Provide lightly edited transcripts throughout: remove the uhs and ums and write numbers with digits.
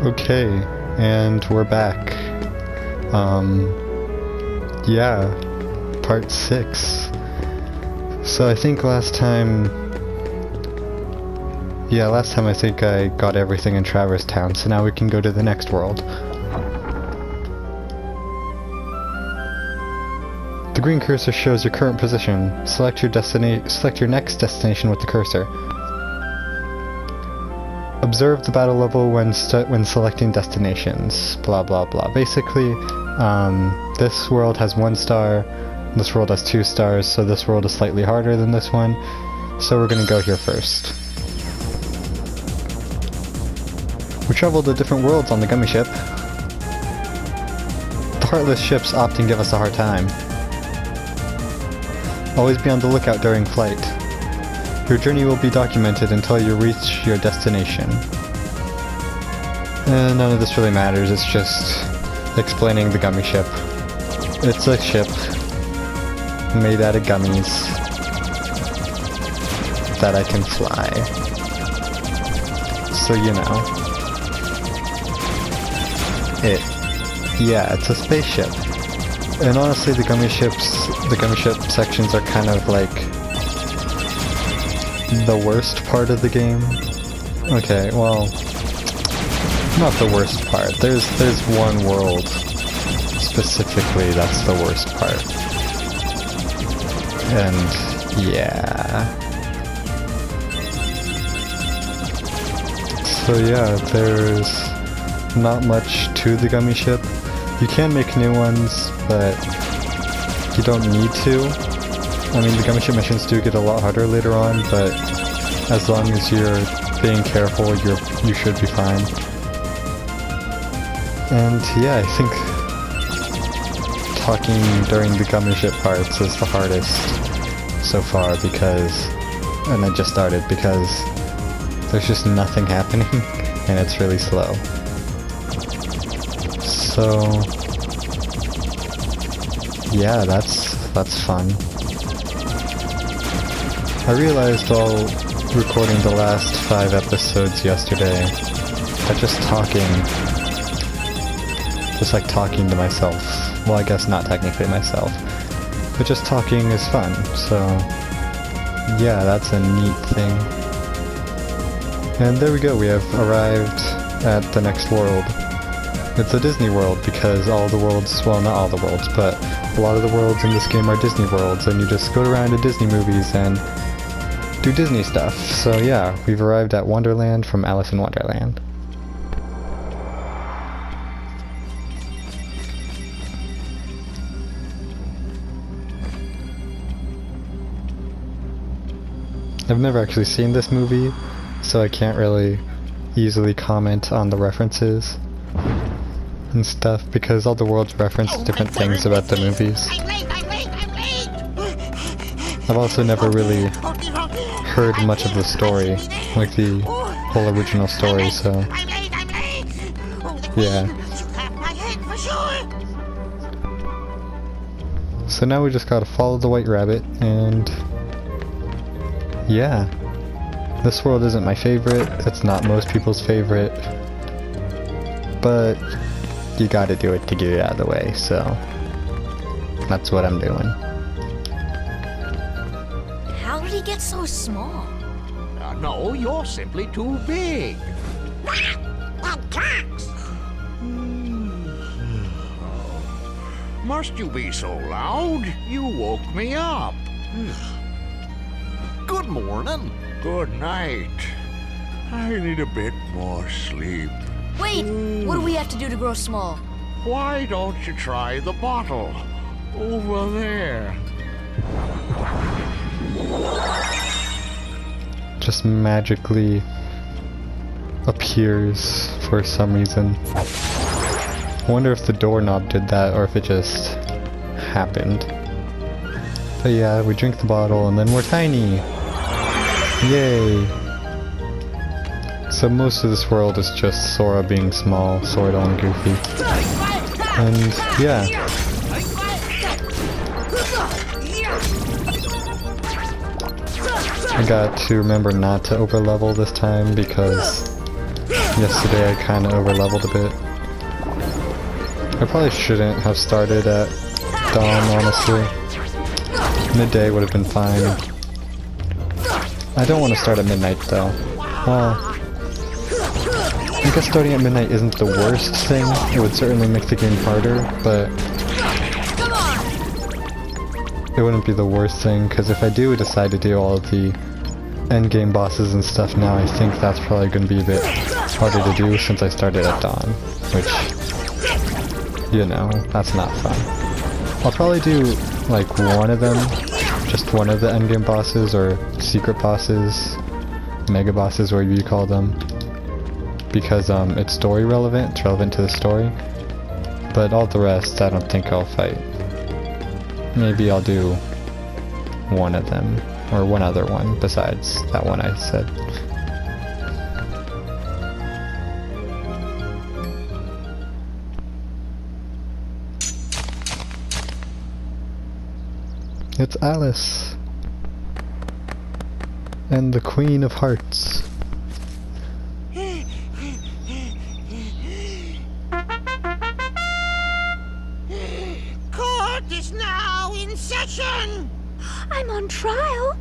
Okay, and we're back. Yeah, part 6. So I think last time I think I got everything in Traverse Town, so now we can go to the next world. The green cursor shows your current position. Select your next destination with the cursor. Observe the battle level when selecting destinations. Blah blah blah. Basically, this world has 1 star, this world has 2 stars, so this world is slightly harder than this one. So we're gonna go here first. We travel to different worlds on the Gummy Ship. The Heartless ships often give us a hard time. Always be on the lookout during flight. Your journey will be documented until you reach your destination. And none of this really matters, it's just explaining the Gummy Ship. It's a ship made out of gummies that I can fly. So you know. It's a spaceship. And honestly, the Gummy Ship sections are kind of like the worst part of the game. Okay, well, not the worst part. There's one world specifically that's the worst part. And yeah. So yeah, there's not much to the Gummy Ship. You can make new ones, but you don't need to. I mean, the Gummy Ship missions do get a lot harder later on, but as long as you're being careful, you should be fine. And yeah, I think talking during the Gummy Ship parts is the hardest so far and I just started because there's just nothing happening and it's really slow. So yeah, that's fun. I realized while recording the last 5 episodes yesterday that just talking to myself, well, I guess not technically myself, but just talking is fun, so yeah, that's a neat thing. And there we go, we have arrived at the next world. It's a Disney world because all the worlds, well, not all the worlds, but a lot of the worlds in this game are Disney worlds, and you just go around to Disney movies and do Disney stuff. So yeah, we've arrived at Wonderland from Alice in Wonderland. I've never actually seen this movie, so I can't really easily comment on the references and stuff, because all the worlds reference different things about the movies. I've also never really heard much of the story, like the whole original story, so yeah. So now we just gotta follow the White Rabbit, and yeah. This world isn't my favorite, it's not most people's favorite, but you gotta do it to get it out of the way, so that's what I'm doing. How did he get so small? No, you're simply too big. That tracks! Must you be so loud? You woke me up. Good morning. Good night. I need a bit more sleep. Wait, what do we have to do to grow small? Why don't you try the bottle over there? Just magically appears for some reason. I wonder if the doorknob did that or if it just happened. But yeah, we drink the bottle and then we're tiny! Yay! So most of this world is just Sora being small, Sora and Goofy. And yeah. I got to remember not to overlevel this time because Yesterday I kinda over-leveled a bit. I probably shouldn't have started at dawn, honestly. Midday would have been fine. I don't want to start at midnight though. Well, I guess starting at midnight isn't the worst thing. It would certainly make the game harder, but it wouldn't be the worst thing, because if I do decide to do all of the endgame bosses and stuff now, I think that's probably going to be a bit harder to do since I started at dawn, which, you know, that's not fun. I'll probably do like one of them, just one of the endgame bosses or secret bosses, mega bosses, whatever you call them, because it's story relevant, it's relevant to the story, but all the rest I don't think I'll fight. Maybe I'll do one of them, or one other one besides that one I said. It's Alice and the Queen of Hearts. Court is now in session. I'm on trial?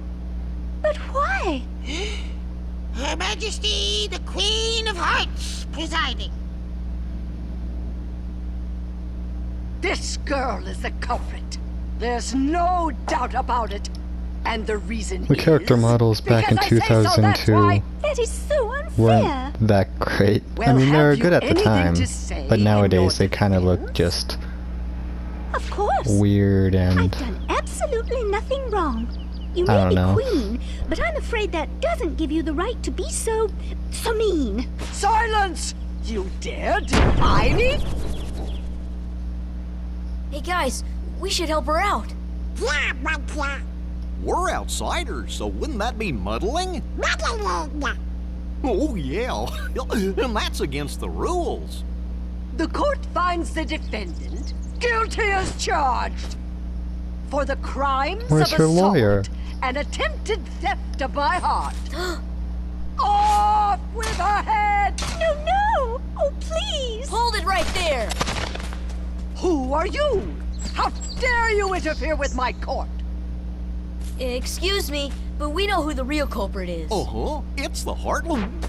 But why? Her Majesty, the Queen of Hearts, presiding. This girl is the culprit. There's no doubt about it. And the reason The character is models back in because I say so, that's 2002 why. That is so unfair. weren't that great. I Well, mean, they were have good you at the anything time, to say but in nowadays your they kind of look defense? just Of course. weird I've and done absolutely nothing wrong. You I may don't be know. queen, but I'm afraid that doesn't give you the right to be so mean. Silence! You dare defy me? Hey guys, we should help her out. Yeah, but We're outsiders, so wouldn't that be muddling? Oh, yeah. And that's against the rules. The court finds the defendant guilty as charged for the crimes Where's of her assault lawyer? and attempted theft of my heart. Off with her head! No! Oh, please! Hold it right there. Who are you? How dare you interfere with my court? Excuse me, but we know who the real culprit is. Uh-huh. It's the Heartland.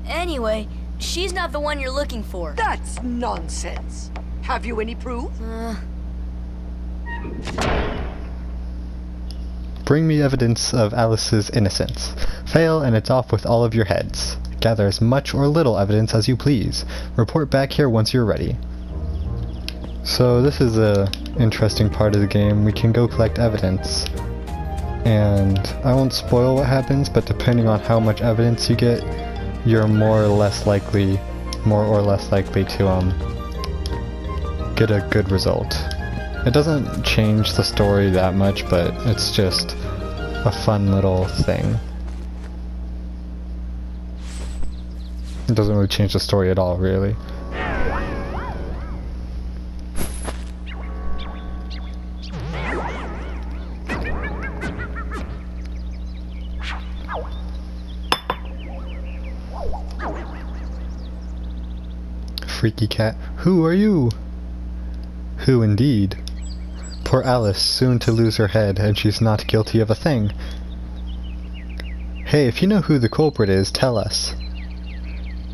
Anyway, she's not the one you're looking for. That's nonsense. Have you any proof? bring me evidence of Alice's innocence. Fail and it's off with all of your heads. Gather as much or little evidence as you please. Report back here once you're ready. So this is a interesting part of the game. We can go collect evidence. And I won't spoil what happens, but depending on how much evidence you get, you're more or less likely to get a good result. It doesn't change the story that much, but it's just a fun little thing. It doesn't really change the story at all, really. Freaky cat. Who are you? Who indeed? Poor Alice, soon to lose her head, and she's not guilty of a thing. Hey, if you know who the culprit is, tell us.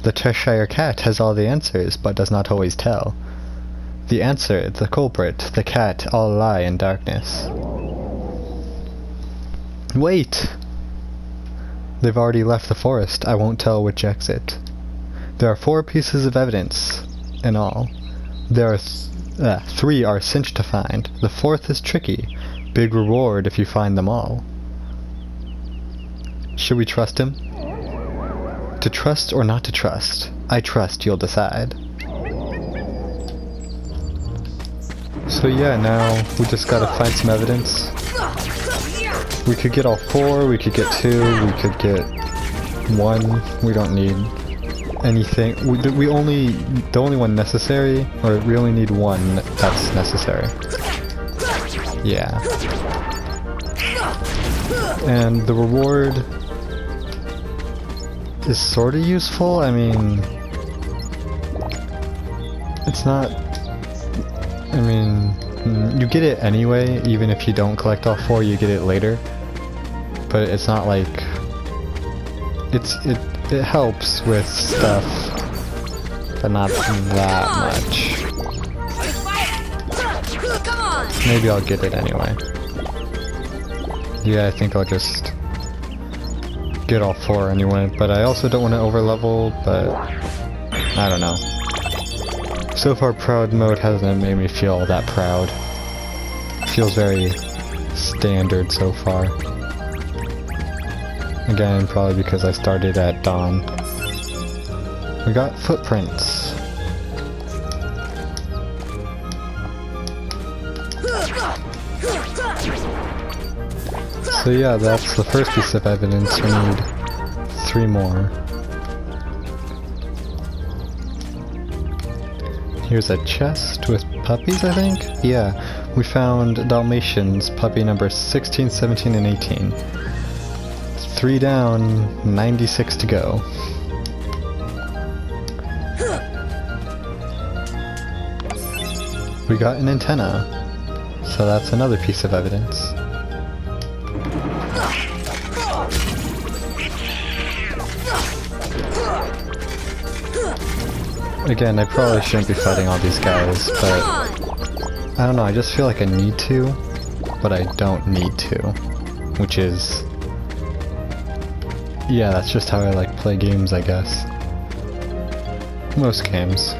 The Cheshire Cat has all the answers, but does not always tell. The answer, the culprit, the cat, all lie in darkness. Wait! They've already left the forest. I won't tell which exit. There are 4 pieces of evidence in all. There are 3 are cinched to find. The 4th is tricky. Big reward if you find them all. Should we trust him? To trust or not to trust? I trust you'll decide. So yeah, now we just gotta find some evidence. We could get all 4, we could get 2, we could get 1. We don't need anything. The only one necessary, or we only need 1 that's necessary. Yeah. And the reward is sort of useful. I mean, it's not, I mean, you get it anyway, even if you don't collect all 4, you get it later. But it's not like, it helps with stuff, but not that much. Come on! Maybe I'll get it anyway. Yeah, I think I'll just get all 4 anyway, but I also don't want to overlevel, but I don't know. So far, proud mode hasn't made me feel that proud. Feels very standard so far. Again, probably because I started at dawn. We got footprints. So yeah, that's the first piece of evidence. We need 3 more. Here's a chest with puppies, I think? Yeah, we found Dalmatians, puppy number 16, 17, and 18. 3 down, 96 to go. We got an antenna, so that's another piece of evidence. Again, I probably shouldn't be fighting all these guys, but I don't know, I just feel like I need to, but I don't need to, which is, yeah, that's just how I like play games, I guess. Most games.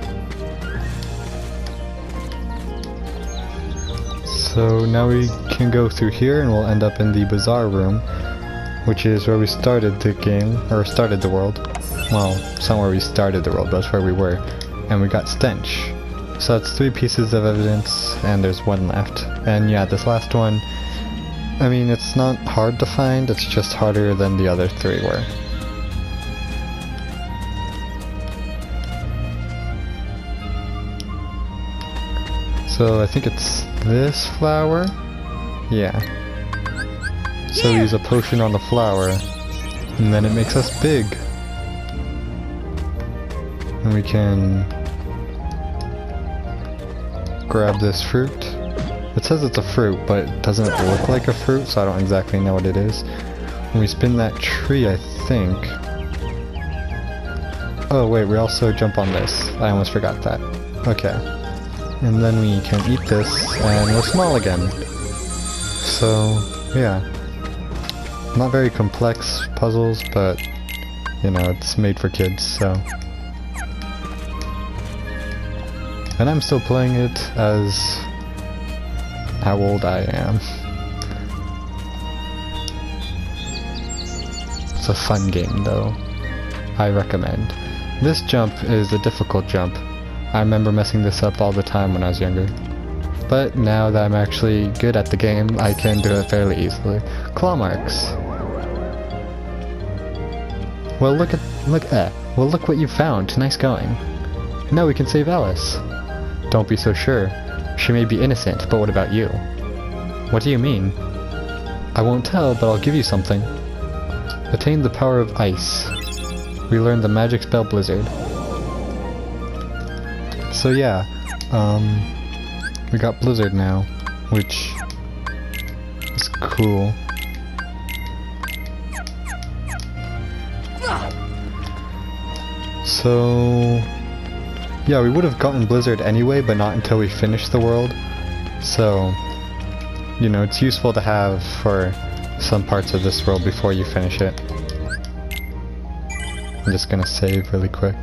So now we can go through here and we'll end up in the bazaar room, which is where we started the game, or started the world. Well, somewhere we started the world, but that's where we were. And we got stench. So that's 3 pieces of evidence, and there's 1 left. And yeah, this last one, I mean, it's not hard to find, it's just harder than the other 3 were. So I think it's this flower? Yeah. So we use a potion on the flower, and then it makes us big. And we can grab this fruit. It says it's a fruit, but it doesn't look like a fruit, so I don't exactly know what it is. When we spin that tree, I think... Oh wait, we also jump on this. I almost forgot that. Okay. And then we can eat this, and we're small again. So, yeah. Not very complex puzzles, but, you know, it's made for kids, so... And I'm still playing it as how old I am. It's a fun game though. I recommend. This jump is a difficult jump. I remember messing this up all the time when I was younger. But now that I'm actually good at the game, I can do it fairly easily. Claw marks. Well, look what you found. Nice going. Now we can save Alice. Don't be so sure. She may be innocent, but what about you? What do you mean? I won't tell, but I'll give you something. Attain the power of ice. We learned the magic spell Blizzard. So yeah, we got Blizzard now, which is cool. So... yeah, we would have gotten Blizzard anyway, but not until we finished the world. So, you know, it's useful to have for some parts of this world before you finish it. I'm just gonna save really quick.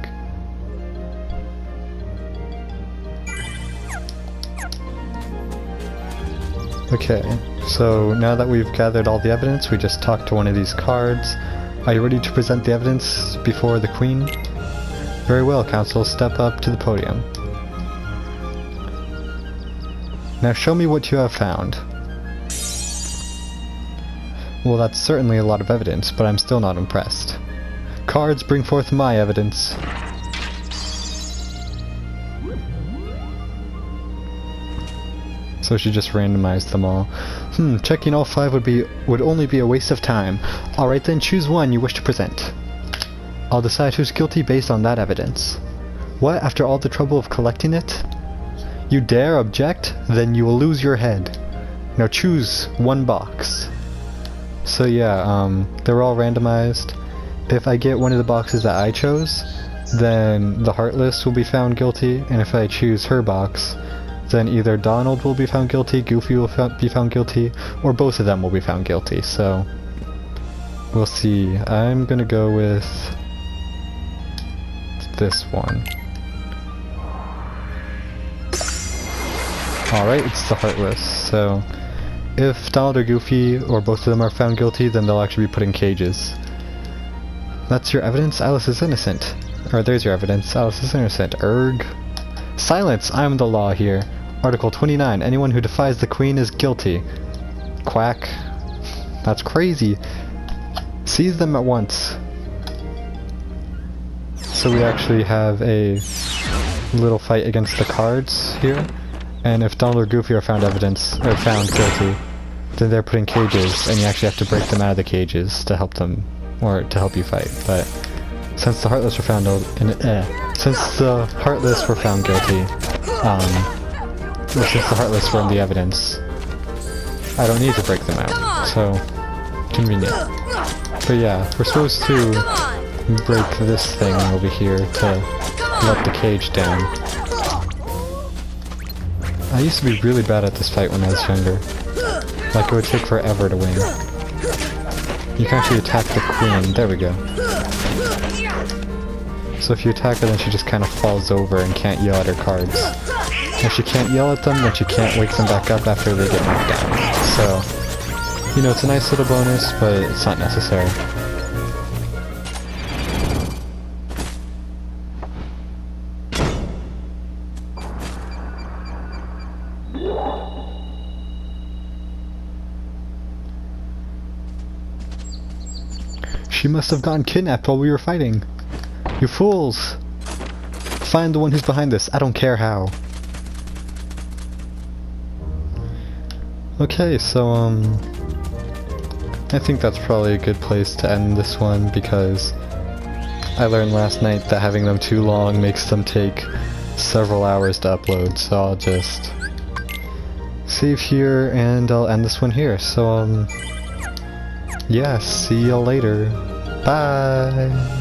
Okay, so now that we've gathered all the evidence, we just talk to one of these cards. Are you ready to present the evidence before the Queen? Very well, Council, step up to the podium. Now show me what you have found. Well, that's certainly a lot of evidence, but I'm still not impressed. Cards, bring forth my evidence. So she just randomized them all. Checking all 5 would only be a waste of time. Alright then, choose one you wish to present. I'll decide who's guilty based on that evidence. What? After all the trouble of collecting it? You dare object? Then you will lose your head. Now choose one box. So yeah, they're all randomized. If I get one of the boxes that I chose, then the Heartless will be found guilty, and if I choose her box, then either Donald will be found guilty, Goofy will be found guilty, or both of them will be found guilty, so we'll see. I'm gonna go with this one. Alright, it's the Heartless, so if Donald or Goofy or both of them are found guilty, then they'll actually be put in cages. That's your evidence? Alice is innocent. Or there's your evidence. Alice is innocent. Erg. Silence! I am the law here. Article 29. Anyone who defies the Queen is guilty. Quack. That's crazy. Seize them at once. So we actually have a little fight against the cards here. And if Donald or Goofy are found guilty, then they're put in cages, and you actually have to break them out of the cages to help them, or to help you fight. But since the Heartless were found guilty, since the Heartless were in the evidence, I don't need to break them out. So convenient. But yeah, we're supposed to break this thing over here to let the cage down. I used to be really bad at this fight when I was younger. Like, it would take forever to win. You can actually attack the Queen. There we go. So if you attack her, then she just kind of falls over and can't yell at her cards. If she can't yell at them, then she can't wake them back up after they get knocked down. So, you know, it's a nice little bonus, but it's not necessary. She must have gotten kidnapped while we were fighting. You fools! Find the one who's behind this. I don't care how. Okay, so I think that's probably a good place to end this one, because I learned last night that having them too long makes them take several hours to upload, so I'll just save here and I'll end this one here. So yeah, see y'all later. Bye!